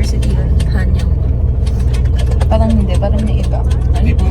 University yun, Hanyang. Parang hindi, parang may iba. Hindi po.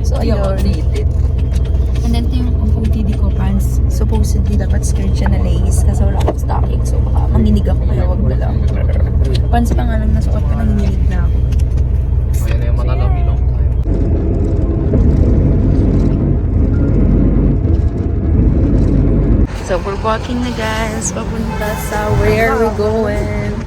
So, ayun. And then, ito yung OOTD ko pants. Supposedly, dapat skirt siya na lace kasi wala akong stocking. So, baka manginig ako kaya wag na lang. Pants pa nga lang nasuot pa, nanginig na ako. Ayan na yung malalami long time. So, we're walking na guys. Papunta sa where we going.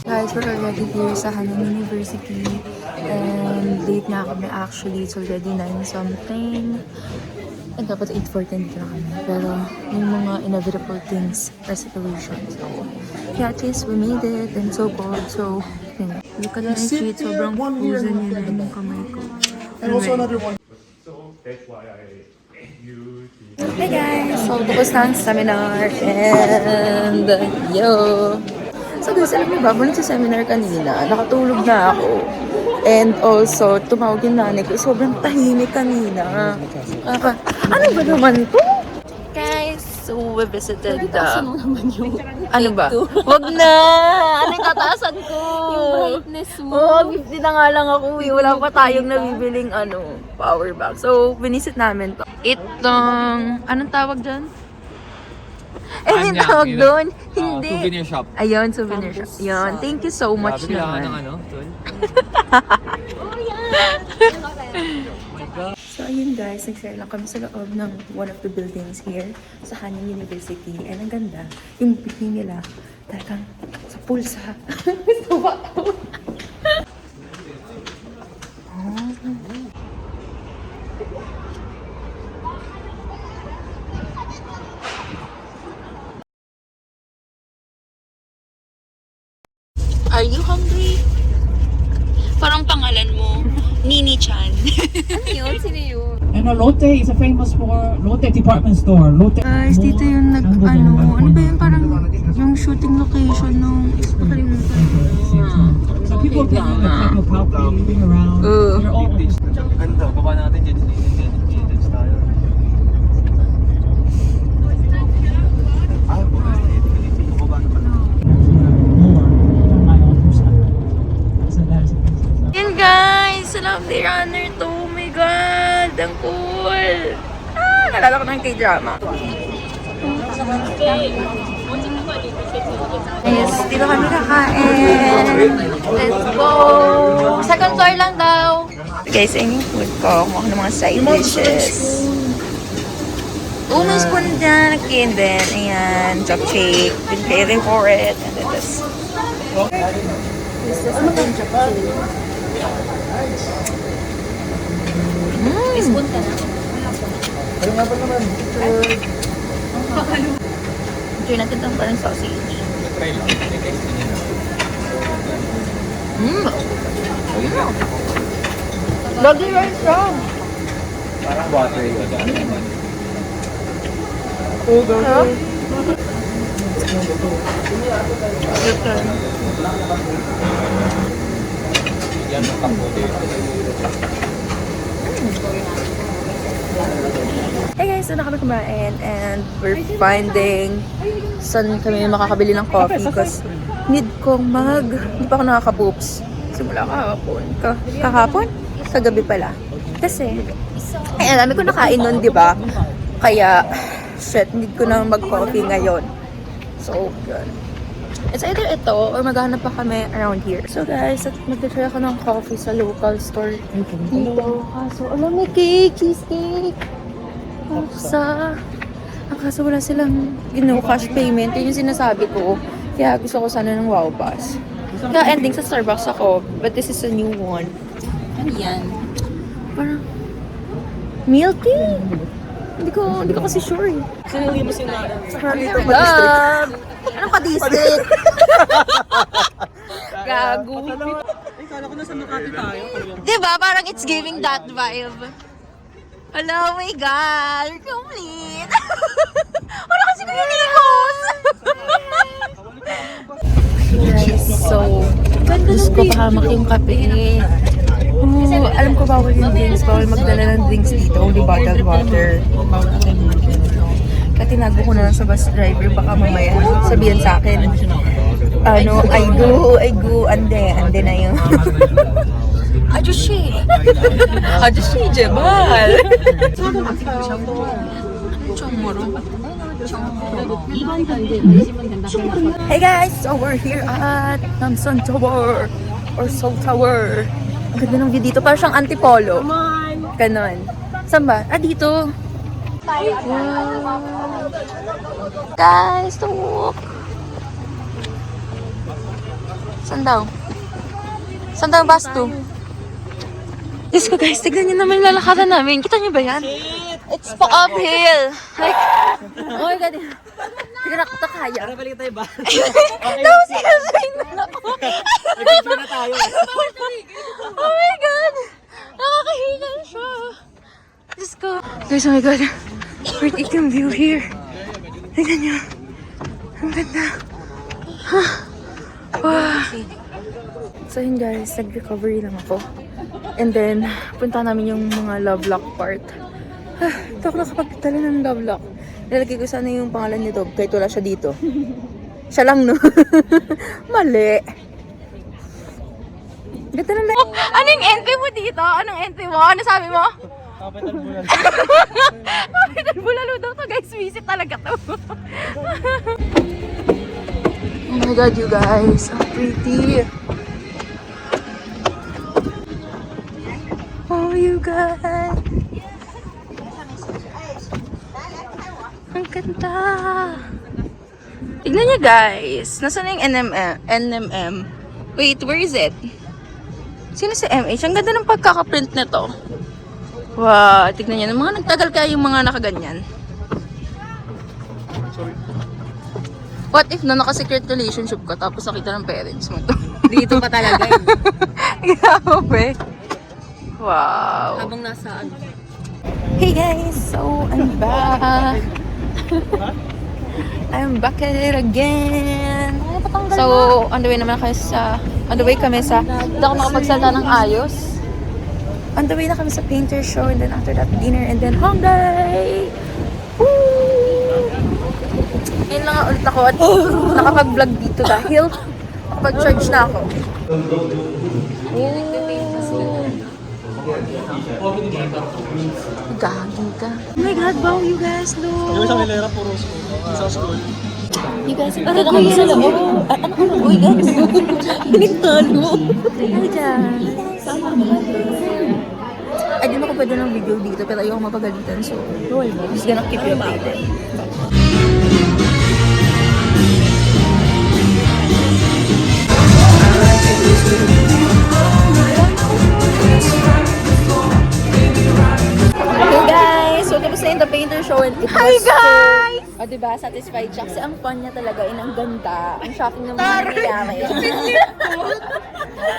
Guys, we're already here sa Hanyang University. And late na kami actually. It's already 9 something. And dapat 8:14 dito na kami. Pero yung mga inevitable things or situations. So, yeah, at least we made it. And so cold. So, yun. Look at my feet. Sobrang frozen yun na yung kamay ko. And also another one. Hey guys! So, tapos na ang seminar. And, yo! So guys, alam mo ba, mula sa seminar kanina, nakatulog na ako. And also, tumawag yung nanay ko. Sobrang tahimik kanina. Ano ba naman to? Guys, so we visited the... Ano ba? Wag na! Ano yung tataasan ko? Yung brightness mo. Oo, 50 na nga lang ako. Wala pa tayong nabibiling power bank. So, binisit namin to. Itong... Anong tawag dyan? Yung tawag doon? Hindi. Souvenir shop. Ayun, souvenir shop. Yun. Thank you so much Kailangan ng naman. tol? So, ayun guys, nagsaya lang kami sa loob ng one of the buildings here sa Hanyang University. And ang ganda, yung building nila, talagang sa pulsa. Gusto ba ako? Are you hungry? Parang pangalan mo, Nini-chan. Ano yun? Sino yun? And Lotte is famous for Lotte department store. Lotte. Guys, dito yung ano ba yun, parang yung shooting location nung, nakalimutan. So people can like moving around. They're all Ganda. Baba natin dyan. Dyan tayo. Ay, baba na pala. more than my own person. So that is Yan guys, lovely runner to. Oh my god, ang cool. Nalala ko ng K-drama. Yes, dito kami kakain. Let's go. Second floor lang daw. Guys, ayun yung food ko. Kumuha ko ng mga side dishes. Oh, may spoon dyan. And then, ayan, chop shake. Been craving for it. And then this. This is natin chop shake. Spoon ka na. Try natin itong parang sausage. Try lang. Lagi rice siya. Parang butter yun. Sarap. Yan ang takbo dito. Hey guys, doon na kami kumain and we're finding saan kami makakabili ng coffee because need kong hindi pa ako nakaka-poops. Simula kahapon. Kahapon? Kagabi pala. Kasi, ay, alam ko nakain nun, di ba? Kaya, shit, need ko na mag-coffee ngayon. So, yun. It's either ito or maghanap pa kami around here. So guys, mag-try ako ng coffee sa local store dito. Kaso, alam may cake, cheesecake. Kaso wala silang cash payment. Yun yung sinasabi ko. Kaya gusto ko sana ng Wow Pass. Kaya ending sa Starbucks ako. But this is a new one. Ano yan? Parang milky. Hindi ko kasi sure eh. Sinuwi mo si Nara. Dito pa Anong pa-district? Gago. Kala ko nasa Makati tayo. Diba? Parang it's giving that vibe. Hello, my God! We're complete! Wala kasi kumiligos! pahamak yung kape. Alam ko bawal yung drinks. Bawal magdala ng drinks dito. Only bottled water. Bawal kasi yung mga ganito. Kaya tinago ko na lang sa bus driver. Baka mamaya sabihan sa akin. Ano, I go, ande na yun. Ajushi! Ajushi, Jebal! Hey guys! So we're here at Namsan Tower or Seoul Tower. Ang ganda ng view dito. Parang siyang antipolo. Ganon. Saan ba? Ah, dito. Wow. Guys, to walk. Saan daw? Saan daw bus to? Diyos ko guys, tignan niyo naman yung lalakaran namin. Kita niyo ba yan? It's pa uphill. Like, oh my God. Hindi ko nakita kaya. Tara, balik tayo ba? Tapos sinasayin na ako. Nag-picture na tayo. Oh my God. Nakakahingan siya. Diyos ko. Guys, oh my God. Pretty yung view here. Tignan niyo. Ang ganda. Wow. So yun guys, nag-recovery lang ako. And then, punta namin yung mga love lock part. Ito ako nakapagtala ng love lock. Nilagay ko sana yung pangalan nito kahit wala siya dito. Siya lang, no? Mali. Ganda na lang. Ano yung entry mo dito? Anong entry mo? Ano sabi mo? Kapital bulan. Kapital bulalo daw to guys. Visit talaga to. Oh my God, you guys. How pretty. Oh, you guys. Ang ganda. Tignan niyo guys. Nasaan na yung NMM? Wait, where is it? Sino si MH? Ang ganda ng pagkakaprint nito. Wow, tignan niyo. Mga nagtagal kaya yung mga nakaganyan. What if na naka-secret relationship ka tapos nakita ng parents mo to? Dito pa talaga yun. Grabe. Wow. Habang nasa ano. Hey guys, so I'm back. I'm back at it again. So, on the way naman kami sa hindi ako makapagsalita ng ayos. On the way na kami sa painter show and then after that dinner and then home day. Woo! Ngayon lang nga ulit ako at nakapag-vlog dito dahil nakapag-charge na ako. Gagi ka. Oh my God, wow, you guys, look. Yung isang hilera, puro school. Isang school. You guys, parang kami sa loob. Ano ka na? Uy, guys. Pinagtalo. Hi, guys. Ay, di ako pwede ng video dito, pero ayoko mapagalitan. So, I'm just gonna keep you updated. Hey guys! So, tapos na yung The Painter Show and it was guys! So, diba, satisfied siya. Kasi ang fun niya talaga, ang ganda. Ang shocking ng mga nangyayari.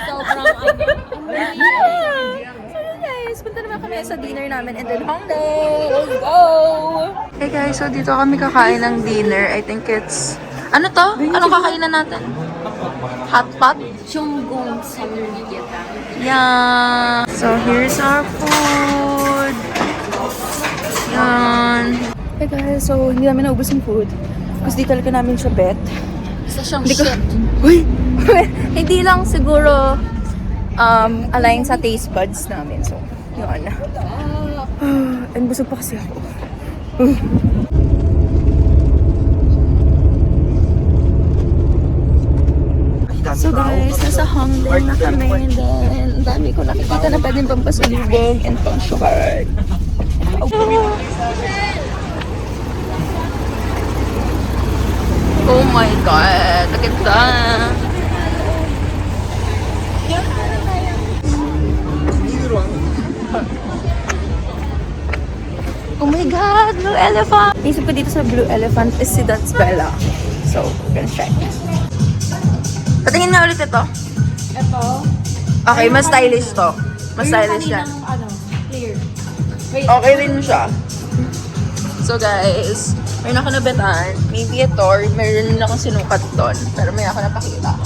Sobrang So yun guys, punta naman kami sa dinner namin and then home day! Let's go! Hey guys, so dito kami kakain ng dinner. I think it's... Ano to? Anong kakainan natin? Hot pot? Chonggong samgyetang. Yeah. So here's our food. Yan. Hey guys, so hindi namin naubos yung food. Kasi di talaga namin siya bet. Isa siyang Hindi ko- shit. Uy! Hindi lang siguro align sa taste buds namin. So, yun. And busog pa kasi ako. So guys, nasa Hongdae na kami. And then, ang dami ko nakikita na pwedeng pampasalubong and pang sugar. Oh my God! Look at that! Oh my God! Blue elephant! Isip ko dito sa blue elephant is si That's Bella. So, we're gonna check. Patingin nga ulit ito. Ito. Okay, mas stylish to. Mas stylish yan. Ano, clear. Wait. Okay rin siya. So guys, mayroon ako nabetaan. Maybe ito or mayroon akong sinukat doon. Pero may ako napakita.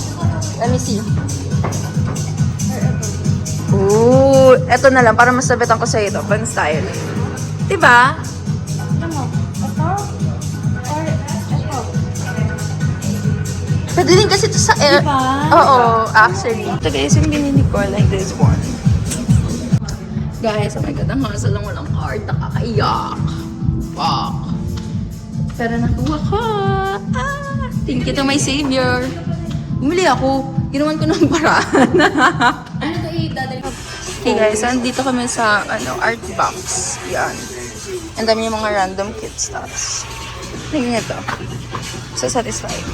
Let me see. Ooh, eto na lang, para masabitan ko sa'yo ito. Pang style. Diba? Ano mo? Ito? Or ito? Pwede din kasi ito sa air. Diba? Oo, actually. Ito guys, yung binili ko, like this one. Guys, oh my god, ang hasa lang walang card. Nakakaiyak. Fuck. Pero nakuha ko. Ah! Thank you to my savior. Bumili ako. Ginawan ko ng paraan. Ano ito i-dadali? Okay guys, andito kami sa art box. Yan. Ang dami yung mga random kid stuffs. Tingnan nyo to. So satisfying.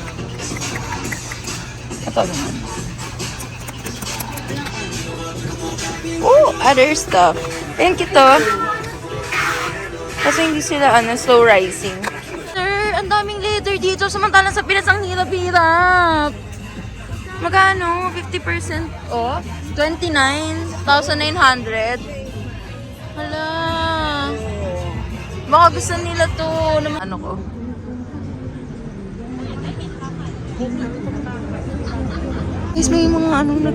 Ito naman. Oh, other stuff. Thank you to. Kasi hindi sila slow rising. Sir, ang daming leather dito. Samantalang sa Pinas ang hirap-hirap. Magkano? 50% off? 29,900. Hala. Baka gusto nila to. Ano ko? Guys, may mga doon.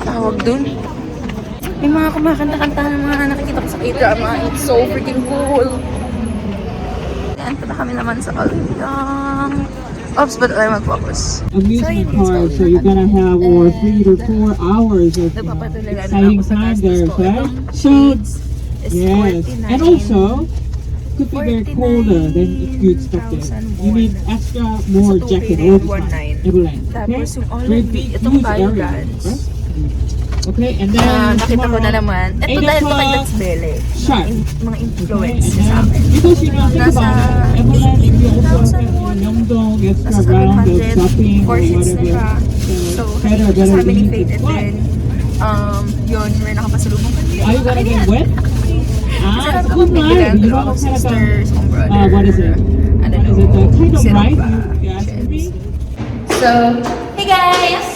Tawag doon. May mga kumakanta-kanta ng mga nakikita ko sa K-drama. It's so freaking cool. Yan, punta kami naman sa Albiang. Oops, but I mag-focus. Amusement park, so you're gonna have over 3 to 4 hours of exciting time there, okay? So, yes, and also, could be very colder than if you expected. You need extra more jacket all the time. Everyone, okay? Tapos yung all Great of big, itong huge area, Bioguns. right? Okay, and then Nakita ko na tomorrow, naman. Ito 8 dahil ko kay o'clock, That's Bele. sharp. Mga Okay, influence and sa then, amin. because you know, think Nasa about it, Everland, if you also have Myeongdong, extra Nasa round of 700, shopping or 4 sheets na whatever, siya. so So, better sa than family you fate need and to fly. then, yun, may nakapasalubong kami. Are you gonna get wet? Kasi Ah, natin good akong night. bigyan, You pero know, akong kind of sisters, akong brother. what is it? I don't Is it the know. kind of Sino ride ba? you asking me? So, hey guys!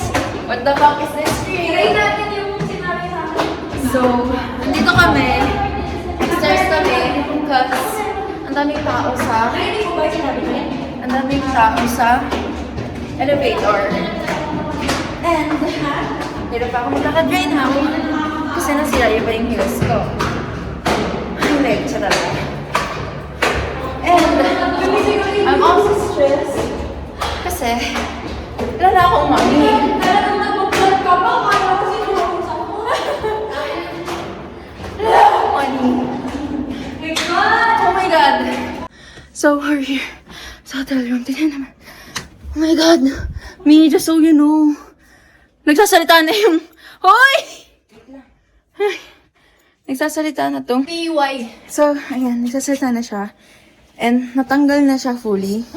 What the fuck is this tree? natin yung sinabi sa akin. So, dito kami. Stairs kami. Because, ang daming tao sa... Ang daming tao sa elevator. And, dito pa ako maglakad right now. Kasi nasira yung pa yung heels ko. Ang lecture talaga. And, I'm also stressed. Kasi, wala na akong money. Oh my god. So we're here sa hotel room. Tignan naman. Oh my god. Me, just so you know. Nagsasalita na yung... Hoy! Ay, nagsasalita na to. PY. So, ayan. Nagsasalita na siya. And natanggal na siya fully.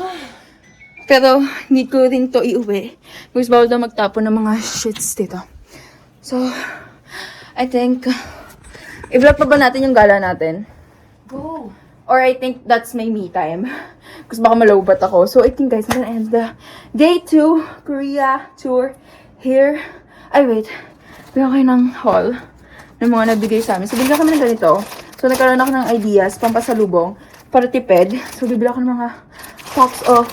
Pero, hindi ko rin to iuwi. Because bawal daw magtapon ng mga shits dito. So, I think, i-vlog pa ba natin yung gala natin? Go. Or I think that's my me time. Kasi baka malowbat ako. So, I think guys, I'm gonna end the day 2 Korea tour here. Ay, wait. Bigyan kayo ng haul ng mga nabigay sa amin. So, bigyan kami ng ganito. So, nagkaroon ako ng ideas, pampasalubong, para tipid. So, bibili ako ng mga packs of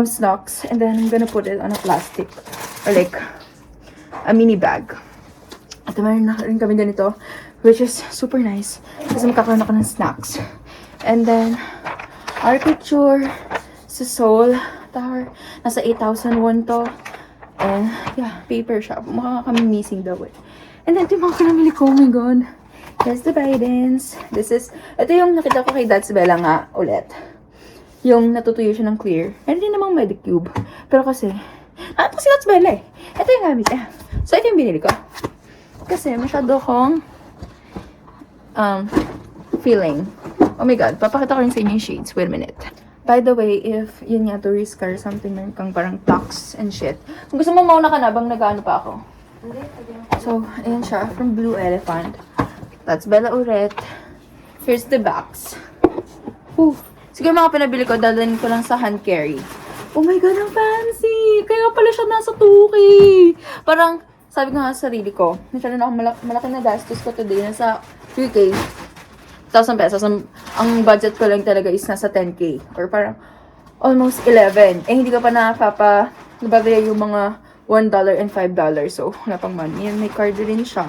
snacks. And then, I'm gonna put it on a plastic. Or like, a mini bag. At mayroon na rin kami ganito, which is super nice. Kasi magkakaroon ako ng snacks. And then, our picture sa Seoul Tower. Nasa 8,000 won to. And, yeah, paper shop. Mukha kami missing daw eh. And then, ito yung mga pinamili ko. Oh my god. That's the Bidens. This is, ito yung nakita ko kay That's Bella nga ulit. Yung natutuyo siya ng clear. Meron din namang Medicube. Pero kasi, ito si That's Bella eh. Ito yung gamit eh. So, ito yung binili ko. Kasi masyado akong feeling. Oh my god, papakita ko rin sa inyo yung shades. Wait a minute. By the way, if yun nga, tourist car or something, meron kang parang tax and shit. Kung gusto mo mauna ka na, bang nag-ano pa ako? So, ayan siya. From Blue Elephant. That's Bella Uret. Here's the box. Whew. Siguro mga pinabili ko, dadalhin ko lang sa hand carry. Oh my god, ang fancy! Kaya pala siya nasa 2K! Parang, sabi ko nga sa sarili ko, masyado na ako malaki na gastos ko today. Nasa 3K. 1,000 pesos. Ang budget ko lang talaga is nasa 10K. Or parang almost 11. Eh, hindi ko pa nakapapa-nabariya yung mga $1 and $5. So, wala pang money. Yan, may card rin siya.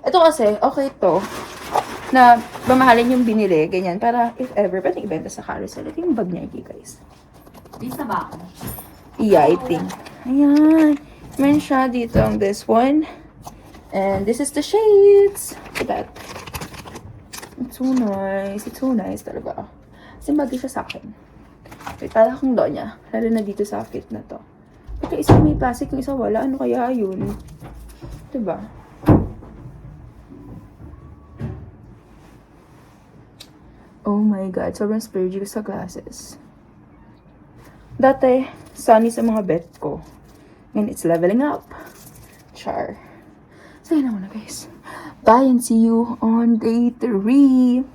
Ito kasi, okay to. Na mamahalin yung binili, ganyan. Para if ever, pwede ibenta sa carousel. Ito yung bag niya, guys. Bisa ba ako? Yeah, I think. Ayan. Meron siya dito ang this one. And this is the shades. Look at that. It's so nice. It's so nice talaga. Kasi bagay siya sa akin. Wait, para akong donya. Lalo na dito sa fit na to. Pagka isa may plastic, yung isa wala. Ano kaya yun? Diba? Oh my God. Sobrang splurgy ko sa glasses. Dati, sunny sa mga bet ko. And it's leveling up. Char. So, yun na muna guys. Bye and see you on day 3.